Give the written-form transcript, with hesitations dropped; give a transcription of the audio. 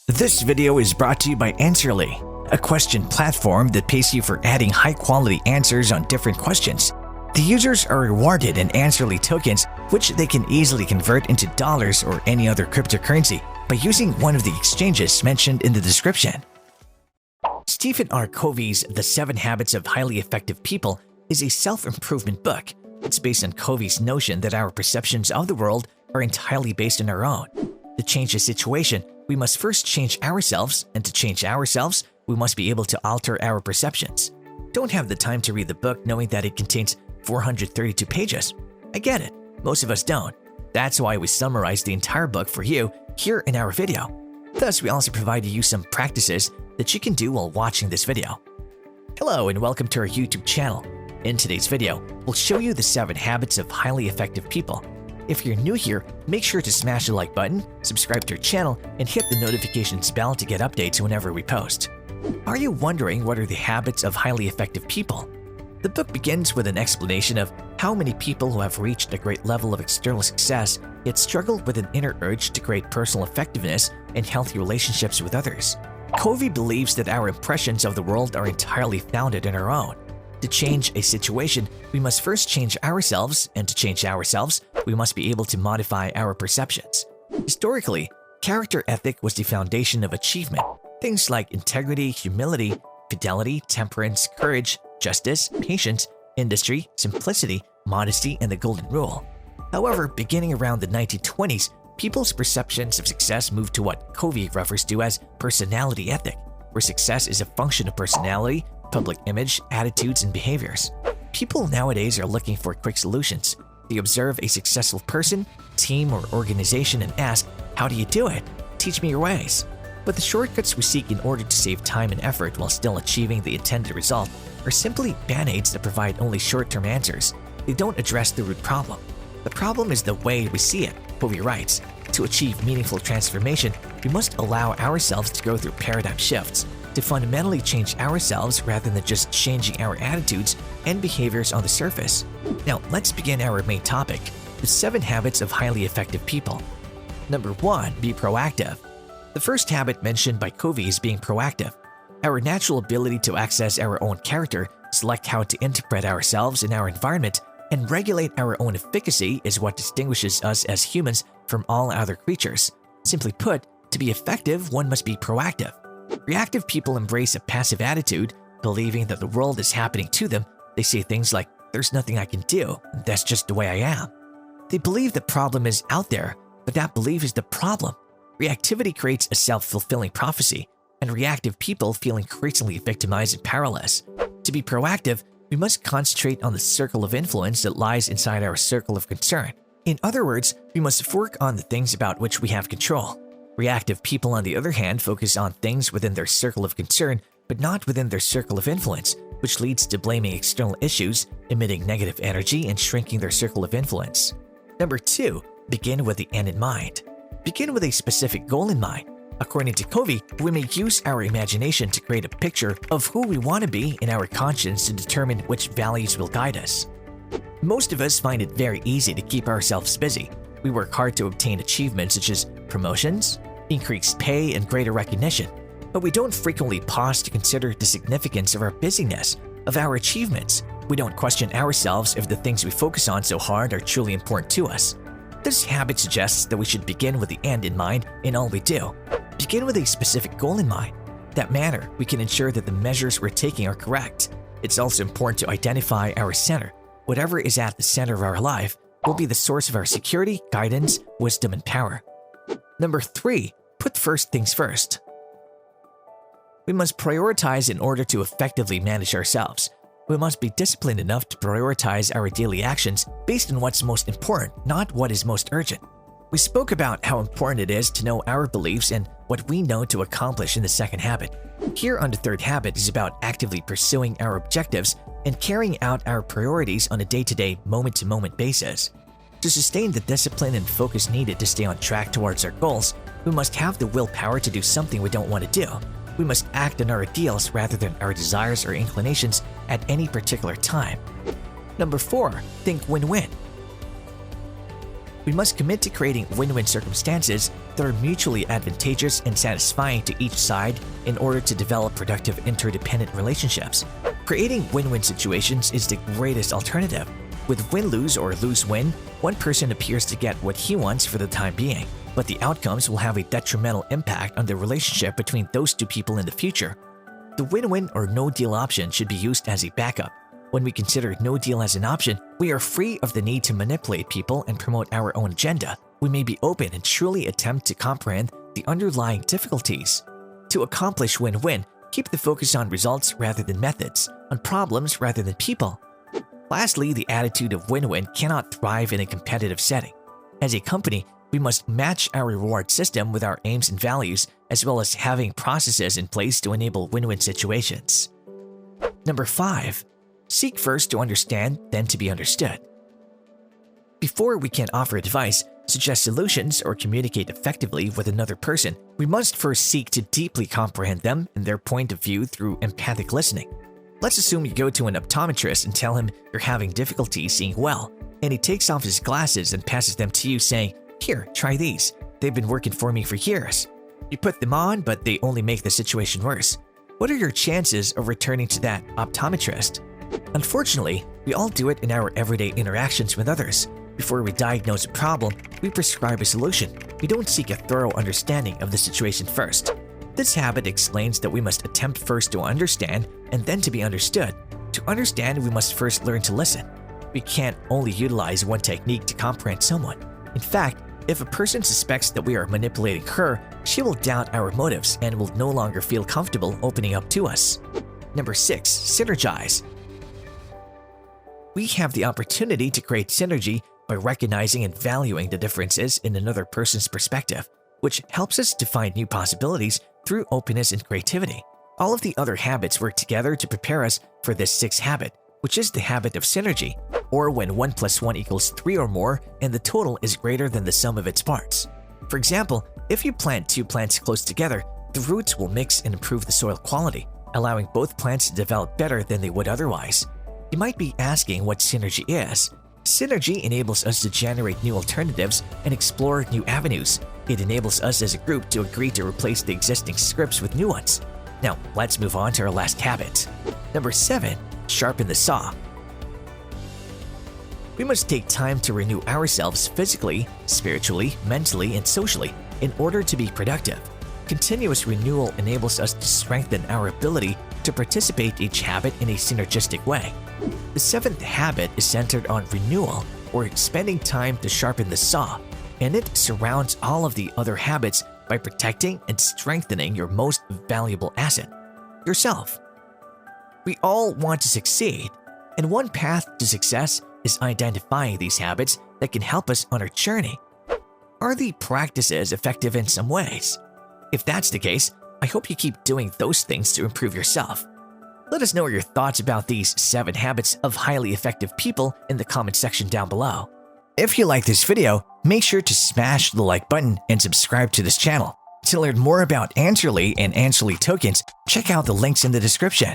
This video is brought to you by Answerly, a question platform that pays you for adding high-quality answers on different questions. The users are rewarded in Answerly tokens, which they can easily convert into dollars or any other cryptocurrency by using one of the exchanges mentioned in the description. Stephen R. Covey's The 7 Habits of Highly Effective People is a self-improvement book. It's based on Covey's notion that our perceptions of the world are entirely based on our own. To change a situation, we must first change ourselves, and to change ourselves, we must be able to alter our perceptions. Don't have the time to read the book knowing that it contains 432 pages. I get it, most of us don't. That's why we summarized the entire book for you here in our video. Thus, we also provided you some practices that you can do while watching this video. Hello and welcome to our YouTube channel. In today's video, we'll show you the 7 habits of highly effective people. If you're new here, make sure to smash the like button, subscribe to our channel, and hit the notifications bell to get updates whenever we post. Are you wondering what are the habits of highly effective people? The book begins with an explanation of how many people who have reached a great level of external success yet struggle with an inner urge to create personal effectiveness and healthy relationships with others. Covey believes that our impressions of the world are entirely founded in our own. To change a situation, we must first change ourselves, and to change ourselves, we must be able to modify our perceptions. Historically, character ethic was the foundation of achievement. Things like integrity, humility, fidelity, temperance, courage, justice, patience, industry, simplicity, modesty, and the golden rule. However, beginning around the 1920s, people's perceptions of success moved to what Covey refers to as personality ethic, where success is a function of personality, public image, attitudes, and behaviors. People nowadays are looking for quick solutions. They observe a successful person, team, or organization and ask, "How do you do it? Teach me your ways." But the shortcuts we seek in order to save time and effort while still achieving the intended result are simply band-aids that provide only short-term answers. They don't address the root problem. The problem is the way we see it. Covey writes, "To achieve meaningful transformation, we must allow ourselves to go through paradigm shifts, to fundamentally change ourselves rather than just changing our attitudes and behaviors on the surface." Now, let's begin our main topic, the 7 habits of highly effective people. Number 1, be proactive. The first habit mentioned by Covey is being proactive. Our natural ability to access our own character, select how to interpret ourselves in our environment, and regulate our own efficacy is what distinguishes us as humans from all other creatures. Simply put, to be effective, one must be proactive. Reactive people embrace a passive attitude, believing that the world is happening to them. They say things like, "There's nothing I can do, that's just the way I am." They believe the problem is out there, but that belief is the problem. Reactivity creates a self-fulfilling prophecy, and reactive people feel increasingly victimized and powerless. To be proactive, we must concentrate on the circle of influence that lies inside our circle of concern. In other words, we must work on the things about which we have control. Reactive people, on the other hand, focus on things within their circle of concern, but not within their circle of influence, which leads to blaming external issues, emitting negative energy, and shrinking their circle of influence. Number 2, begin with the end in mind. Begin with a specific goal in mind. According to Covey, we may use our imagination to create a picture of who we want to be in our conscience to determine which values will guide us. Most of us find it very easy to keep ourselves busy. We work hard to obtain achievements such as promotions, increased pay, and greater recognition. But we don't frequently pause to consider the significance of our busyness, of our achievements. We don't question ourselves if the things we focus on so hard are truly important to us. This habit suggests that we should begin with the end in mind in all we do. Begin with a specific goal in mind. That manner, we can ensure that the measures we're taking are correct. It's also important to identify our center. Whatever is at the center of our life will be the source of our security, guidance, wisdom, and power. Number 3, put first things first. We must prioritize in order to effectively manage ourselves. We must be disciplined enough to prioritize our daily actions based on what's most important, not what is most urgent. We spoke about how important it is to know our beliefs and what we know to accomplish in the second habit. Here on the third habit is about actively pursuing our objectives and carrying out our priorities on a day-to-day, moment-to-moment basis. To sustain the discipline and focus needed to stay on track towards our goals, we must have the willpower to do something we don't want to do. We must act on our ideals rather than our desires or inclinations at any particular time. Number 4, think win-win. We must commit to creating win-win circumstances that are mutually advantageous and satisfying to each side in order to develop productive interdependent relationships. Creating win-win situations is the greatest alternative. With win-lose or lose-win, one person appears to get what he wants for the time being, but the outcomes will have a detrimental impact on the relationship between those two people in the future. The win-win or no-deal option should be used as a backup. When we consider no deal as an option, we are free of the need to manipulate people and promote our own agenda. We may be open and truly attempt to comprehend the underlying difficulties. To accomplish win-win, keep the focus on results rather than methods, on problems rather than people. Lastly, the attitude of win-win cannot thrive in a competitive setting. As a company, we must match our reward system with our aims and values, as well as having processes in place to enable win-win situations. Number 5. Seek first to understand, then to be understood. Before we can offer advice, suggest solutions, or communicate effectively with another person, we must first seek to deeply comprehend them and their point of view through empathic listening. Let's assume you go to an optometrist and tell him you're having difficulty seeing well, and he takes off his glasses and passes them to you saying, "Here, try these. They've been working for me for years." You put them on, but they only make the situation worse. What are your chances of returning to that optometrist? Unfortunately, we all do it in our everyday interactions with others. Before we diagnose a problem, we prescribe a solution. We don't seek a thorough understanding of the situation first. This habit explains that we must attempt first to understand and then to be understood. To understand, we must first learn to listen. We can't only utilize one technique to comprehend someone. In fact, if a person suspects that we are manipulating her, she will doubt our motives and will no longer feel comfortable opening up to us. Number 6. Synergize. We have the opportunity to create synergy by recognizing and valuing the differences in another person's perspective, which helps us to find new possibilities through openness and creativity. All of the other habits work together to prepare us for this 6th habit, which is the habit of synergy, or when 1 + 1 = 3 or more and the total is greater than the sum of its parts. For example, if you plant 2 plants close together, the roots will mix and improve the soil quality, allowing both plants to develop better than they would otherwise. You might be asking what synergy is. Synergy enables us to generate new alternatives and explore new avenues. It enables us as a group to agree to replace the existing scripts with new ones. Now, let's move on to our last habit. Number 7. Sharpen the saw. We must take time to renew ourselves physically, spiritually, mentally, and socially in order to be productive. Continuous renewal enables us to strengthen our ability to participate each habit in a synergistic way. The 7th habit is centered on renewal, or spending time to sharpen the saw, and it surrounds all of the other habits by protecting and strengthening your most valuable asset, yourself. We all want to succeed, and one path to success is identifying these habits that can help us on our journey. Are the practices effective in some ways? If that's the case, I hope you keep doing those things to improve yourself. Let us know your thoughts about these 7 habits of highly effective people in the comment section down below. If you like this video, make sure to smash the like button and subscribe to this channel. To learn more about Answerly and Answerly tokens, check out the links in the description.